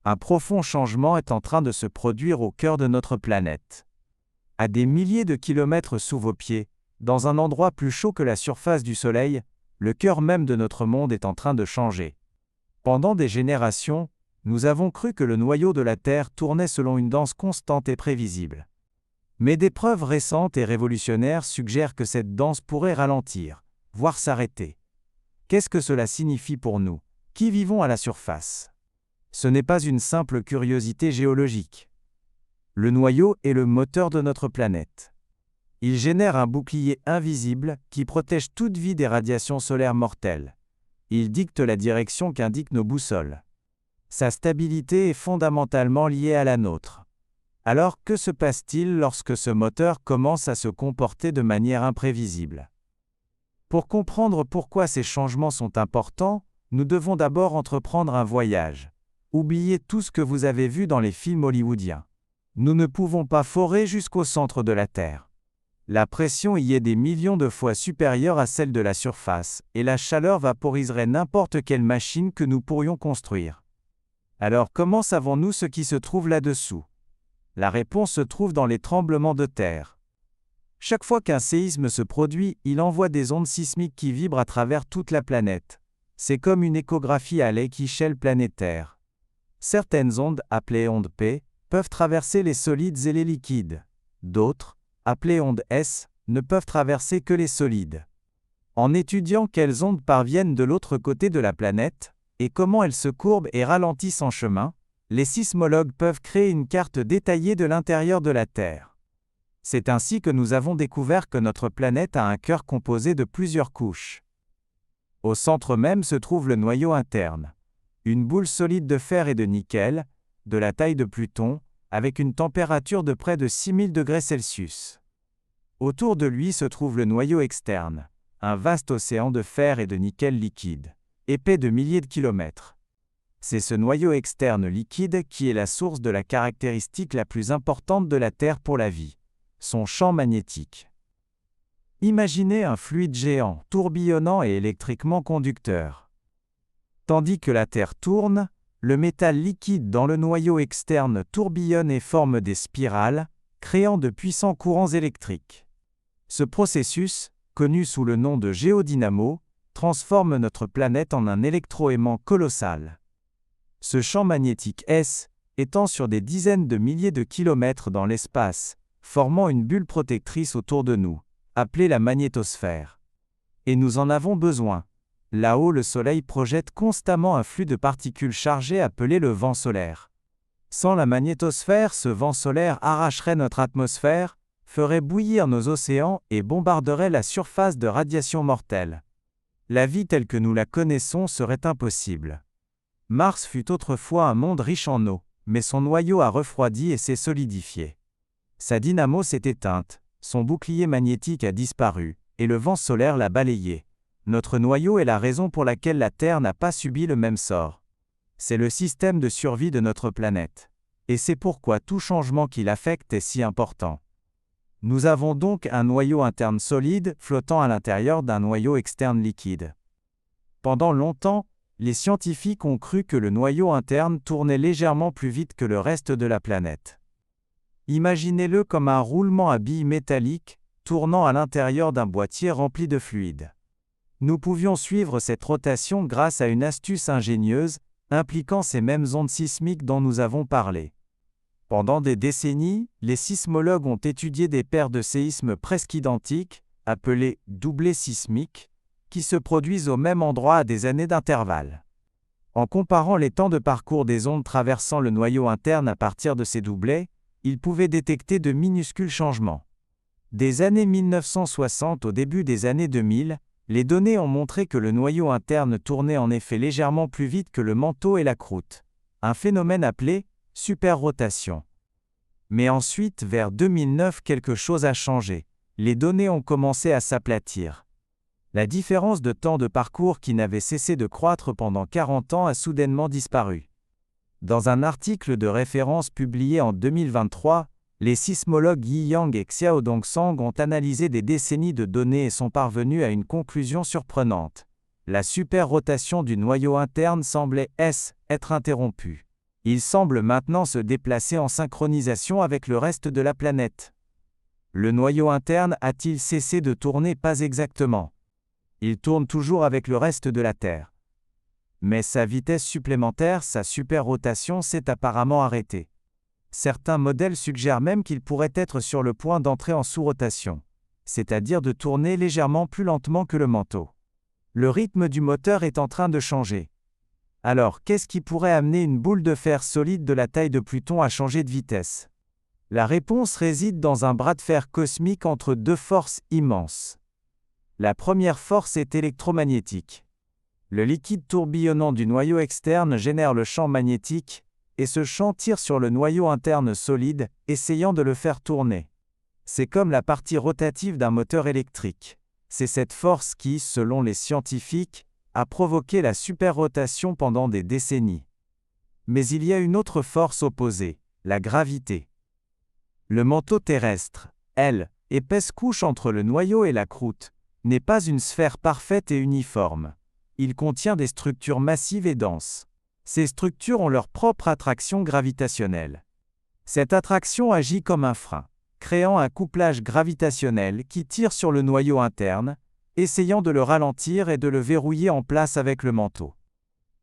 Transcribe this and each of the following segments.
Un profond changement est en train de se produire au cœur de notre planète. À des milliers de kilomètres sous vos pieds, dans un endroit plus chaud que la surface du Soleil, le cœur même de notre monde est en train de changer. Pendant des générations, nous avons cru que le noyau de la Terre tournait selon une danse constante et prévisible. Mais des preuves récentes et révolutionnaires suggèrent que cette danse pourrait ralentir, voire s'arrêter. Qu'est-ce que cela signifie pour nous, qui vivons à la surface ? Ce n'est pas une simple curiosité géologique. Le noyau est le moteur de notre planète. Il génère un bouclier invisible qui protège toute vie des radiations solaires mortelles. Il dicte la direction qu'indiquent nos boussoles. Sa stabilité est fondamentalement liée à la nôtre. Alors, que se passe-t-il lorsque ce moteur commence à se comporter de manière imprévisible ? Pour comprendre pourquoi ces changements sont importants, nous devons d'abord entreprendre un voyage. Oubliez tout ce que vous avez vu dans les films hollywoodiens. Nous ne pouvons pas forer jusqu'au centre de la Terre. La pression y est des millions de fois supérieure à celle de la surface, et la chaleur vaporiserait n'importe quelle machine que nous pourrions construire. Alors comment savons-nous ce qui se trouve là-dessous ? La réponse se trouve dans les tremblements de terre. Chaque fois qu'un séisme se produit, il envoie des ondes sismiques qui vibrent à travers toute la planète. C'est comme une échographie à l'échelle planétaire. Certaines ondes, appelées ondes P, peuvent traverser les solides et les liquides. D'autres, appelées ondes S, ne peuvent traverser que les solides. En étudiant quelles ondes parviennent de l'autre côté de la planète, et comment elles se courbent et ralentissent en chemin, les sismologues peuvent créer une carte détaillée de l'intérieur de la Terre. C'est ainsi que nous avons découvert que notre planète a un cœur composé de plusieurs couches. Au centre même se trouve le noyau interne. Une boule solide de fer et de nickel, de la taille de Pluton, avec une température de près de 6000 degrés Celsius. Autour de lui se trouve le noyau externe, un vaste océan de fer et de nickel liquide, épais de milliers de kilomètres. C'est ce noyau externe liquide qui est la source de la caractéristique la plus importante de la Terre pour la vie, son champ magnétique. Imaginez un fluide géant, tourbillonnant et électriquement conducteur. Tandis que la Terre tourne, le métal liquide dans le noyau externe tourbillonne et forme des spirales, créant de puissants courants électriques. Ce processus, connu sous le nom de géodynamo, transforme notre planète en un électroaimant colossal. Ce champ magnétique S étend sur des dizaines de milliers de kilomètres dans l'espace, formant une bulle protectrice autour de nous, appelée la magnétosphère. Et nous en avons besoin. Là-haut, le Soleil projette constamment un flux de particules chargées appelé le vent solaire. Sans la magnétosphère, ce vent solaire arracherait notre atmosphère, ferait bouillir nos océans et bombarderait la surface de radiations mortelles. La vie telle que nous la connaissons serait impossible. Mars fut autrefois un monde riche en eau, mais son noyau a refroidi et s'est solidifié. Sa dynamo s'est éteinte, son bouclier magnétique a disparu, et le vent solaire l'a balayé. Notre noyau est la raison pour laquelle la Terre n'a pas subi le même sort. C'est le système de survie de notre planète. Et c'est pourquoi tout changement qui l'affecte est si important. Nous avons donc un noyau interne solide flottant à l'intérieur d'un noyau externe liquide. Pendant longtemps, les scientifiques ont cru que le noyau interne tournait légèrement plus vite que le reste de la planète. Imaginez-le comme un roulement à billes métalliques, tournant à l'intérieur d'un boîtier rempli de fluide. Nous pouvions suivre cette rotation grâce à une astuce ingénieuse, impliquant ces mêmes ondes sismiques dont nous avons parlé. Pendant des décennies, les sismologues ont étudié des paires de séismes presque identiques, appelés doublés sismiques, qui se produisent au même endroit à des années d'intervalle. En comparant les temps de parcours des ondes traversant le noyau interne à partir de ces doublets, ils pouvaient détecter de minuscules changements. Des années 1960 au début des années 2000, les données ont montré que le noyau interne tournait en effet légèrement plus vite que le manteau et la croûte, un phénomène appelé superrotation. Mais ensuite, vers 2009, quelque chose a changé. Les données ont commencé à s'aplatir. La différence de temps de parcours qui n'avait cessé de croître pendant 40 ans a soudainement disparu. Dans un article de référence publié en 2023, les sismologues Yi Yang et Xiaodong Sang ont analysé des décennies de données et sont parvenus à une conclusion surprenante. La superrotation du noyau interne semblait être interrompue. Il semble maintenant se déplacer en synchronisation avec le reste de la planète. Le noyau interne a-t-il cessé de tourner? Pas exactement. Il tourne toujours avec le reste de la Terre. Mais sa vitesse supplémentaire, sa superrotation, s'est apparemment arrêtée. Certains modèles suggèrent même qu'il pourrait être sur le point d'entrer en sous-rotation, c'est-à-dire de tourner légèrement plus lentement que le manteau. Le rythme du moteur est en train de changer. Alors, qu'est-ce qui pourrait amener une boule de fer solide de la taille de Pluton à changer de vitesse? La réponse réside dans un bras de fer cosmique entre deux forces immenses. La première force est électromagnétique. Le liquide tourbillonnant du noyau externe génère le champ magnétique, et ce champ tire sur le noyau interne solide, essayant de le faire tourner. C'est comme la partie rotative d'un moteur électrique. C'est cette force qui, selon les scientifiques, a provoqué la superrotation pendant des décennies. Mais il y a une autre force opposée, la gravité. Le manteau terrestre, elle, épaisse couche entre le noyau et la croûte, n'est pas une sphère parfaite et uniforme. Il contient des structures massives et denses. Ces structures ont leur propre attraction gravitationnelle. Cette attraction agit comme un frein, créant un couplage gravitationnel qui tire sur le noyau interne, essayant de le ralentir et de le verrouiller en place avec le manteau.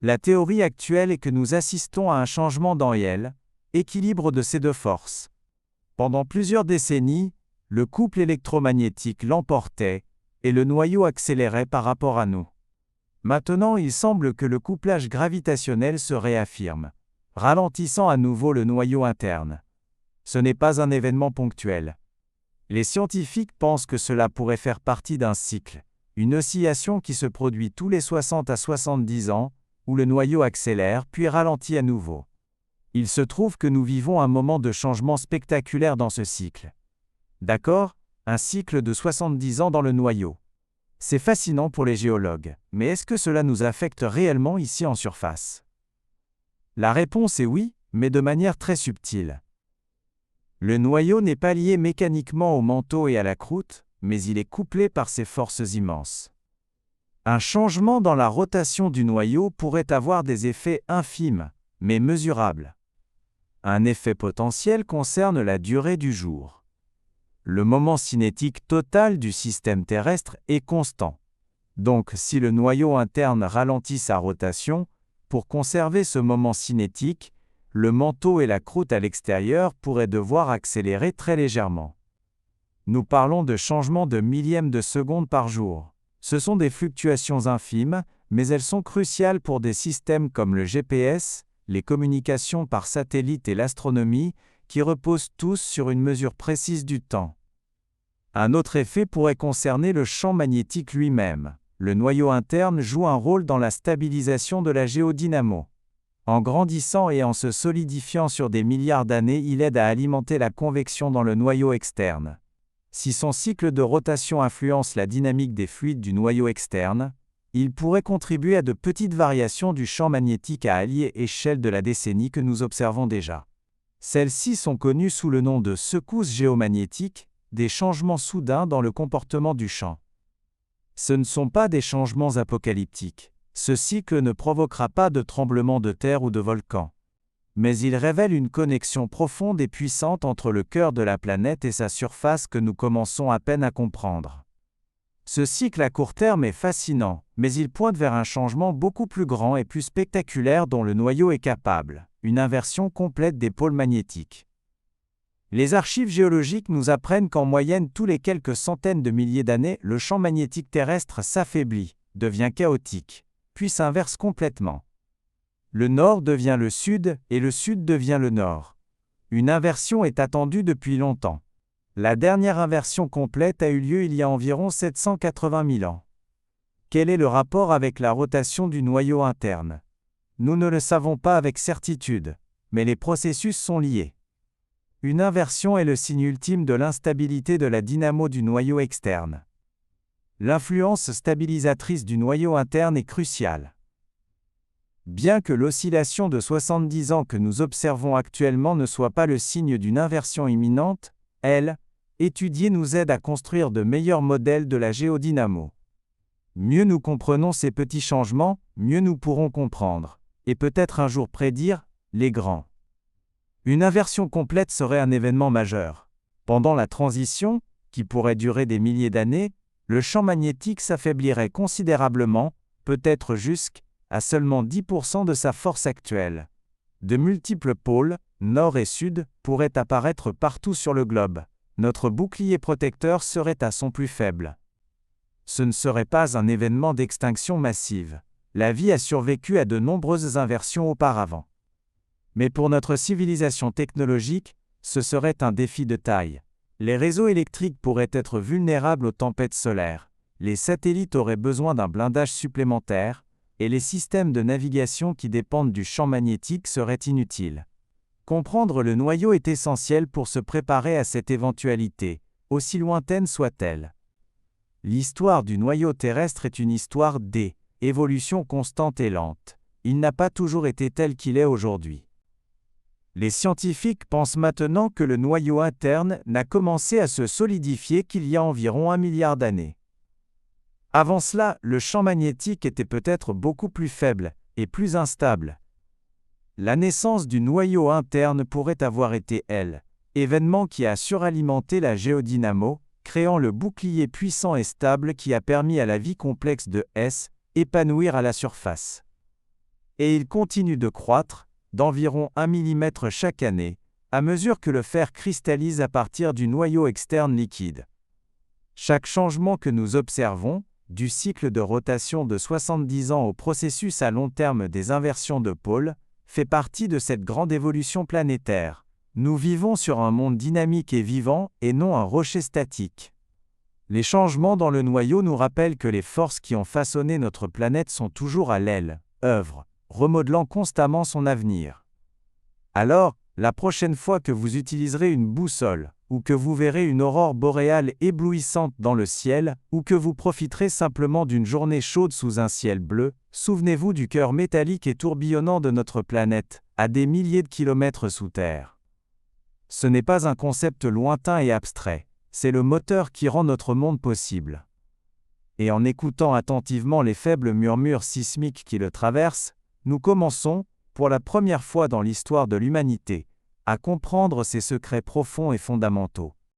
La théorie actuelle est que nous assistons à un changement dans l'équilibre de ces deux forces. Pendant plusieurs décennies, le couple électromagnétique l'emportait, et le noyau accélérait par rapport à nous. Maintenant, il semble que le couplage gravitationnel se réaffirme, ralentissant à nouveau le noyau interne. Ce n'est pas un événement ponctuel. Les scientifiques pensent que cela pourrait faire partie d'un cycle, une oscillation qui se produit tous les 60 à 70 ans, où le noyau accélère puis ralentit à nouveau. Il se trouve que nous vivons un moment de changement spectaculaire dans ce cycle. D'accord? Un cycle de 70 ans dans le noyau. C'est fascinant pour les géologues, mais est-ce que cela nous affecte réellement ici en surface? La réponse est oui, mais de manière très subtile. Le noyau n'est pas lié mécaniquement au manteau et à la croûte, mais il est couplé par ces forces immenses. Un changement dans la rotation du noyau pourrait avoir des effets infimes, mais mesurables. Un effet potentiel concerne la durée du jour. Le moment cinétique total du système terrestre est constant. Donc, si le noyau interne ralentit sa rotation, pour conserver ce moment cinétique, le manteau et la croûte à l'extérieur pourraient devoir accélérer très légèrement. Nous parlons de changements de millièmes de seconde par jour. Ce sont des fluctuations infimes, mais elles sont cruciales pour des systèmes comme le GPS, les communications par satellite et l'astronomie, qui reposent tous sur une mesure précise du temps. Un autre effet pourrait concerner le champ magnétique lui-même. Le noyau interne joue un rôle dans la stabilisation de la géodynamo. En grandissant et en se solidifiant sur des milliards d'années, il aide à alimenter la convection dans le noyau externe. Si son cycle de rotation influence la dynamique des fluides du noyau externe, il pourrait contribuer à de petites variations du champ magnétique à échelle de la décennie que nous observons déjà. Celles-ci sont connues sous le nom de secousses géomagnétiques, des changements soudains dans le comportement du champ. Ce ne sont pas des changements apocalyptiques. Ce cycle ne provoquera pas de tremblement de terre ou de volcan. Mais il révèle une connexion profonde et puissante entre le cœur de la planète et sa surface que nous commençons à peine à comprendre. Ce cycle à court terme est fascinant, mais il pointe vers un changement beaucoup plus grand et plus spectaculaire dont le noyau est capable, une inversion complète des pôles magnétiques. Les archives géologiques nous apprennent qu'en moyenne tous les quelques centaines de milliers d'années, le champ magnétique terrestre s'affaiblit, devient chaotique, puis s'inverse complètement. Le nord devient le sud et le sud devient le nord. Une inversion est attendue depuis longtemps. La dernière inversion complète a eu lieu il y a environ 780 000 ans. Quel est le rapport avec la rotation du noyau interne? Nous ne le savons pas avec certitude, mais les processus sont liés. Une inversion est le signe ultime de l'instabilité de la dynamo du noyau externe. L'influence stabilisatrice du noyau interne est cruciale. Bien que l'oscillation de 70 ans que nous observons actuellement ne soit pas le signe d'une inversion imminente, étudier nous aide à construire de meilleurs modèles de la géodynamo. Mieux nous comprenons ces petits changements, mieux nous pourrons comprendre, et peut-être un jour prédire, les grands. Une inversion complète serait un événement majeur. Pendant la transition, qui pourrait durer des milliers d'années, le champ magnétique s'affaiblirait considérablement, peut-être jusqu'à seulement 10% de sa force actuelle. De multiples pôles, nord et sud, pourraient apparaître partout sur le globe. Notre bouclier protecteur serait à son plus faible. Ce ne serait pas un événement d'extinction massive. La vie a survécu à de nombreuses inversions auparavant. Mais pour notre civilisation technologique, ce serait un défi de taille. Les réseaux électriques pourraient être vulnérables aux tempêtes solaires, les satellites auraient besoin d'un blindage supplémentaire, et les systèmes de navigation qui dépendent du champ magnétique seraient inutiles. Comprendre le noyau est essentiel pour se préparer à cette éventualité, aussi lointaine soit-elle. L'histoire du noyau terrestre est une histoire d'évolution constante et lente. Il n'a pas toujours été tel qu'il est aujourd'hui. Les scientifiques pensent maintenant que le noyau interne n'a commencé à se solidifier qu'il y a environ 1 milliard d'années. Avant cela, le champ magnétique était peut-être beaucoup plus faible et plus instable. La naissance du noyau interne pourrait avoir été événement qui a suralimenté la géodynamo, créant le bouclier puissant et stable qui a permis à la vie complexe de s'épanouir à la surface. Et il continue de croître, d'environ 1 mm chaque année, à mesure que le fer cristallise à partir du noyau externe liquide. Chaque changement que nous observons, du cycle de rotation de 70 ans au processus à long terme des inversions de pôles, fait partie de cette grande évolution planétaire. Nous vivons sur un monde dynamique et vivant, et non un rocher statique. Les changements dans le noyau nous rappellent que les forces qui ont façonné notre planète sont toujours à l'œuvre, remodelant constamment son avenir. Alors, la prochaine fois que vous utiliserez une boussole, ou que vous verrez une aurore boréale éblouissante dans le ciel, ou que vous profiterez simplement d'une journée chaude sous un ciel bleu, souvenez-vous du cœur métallique et tourbillonnant de notre planète, à des milliers de kilomètres sous terre. Ce n'est pas un concept lointain et abstrait, c'est le moteur qui rend notre monde possible. Et en écoutant attentivement les faibles murmures sismiques qui le traversent, nous commençons, pour la première fois dans l'histoire de l'humanité, à comprendre ces secrets profonds et fondamentaux.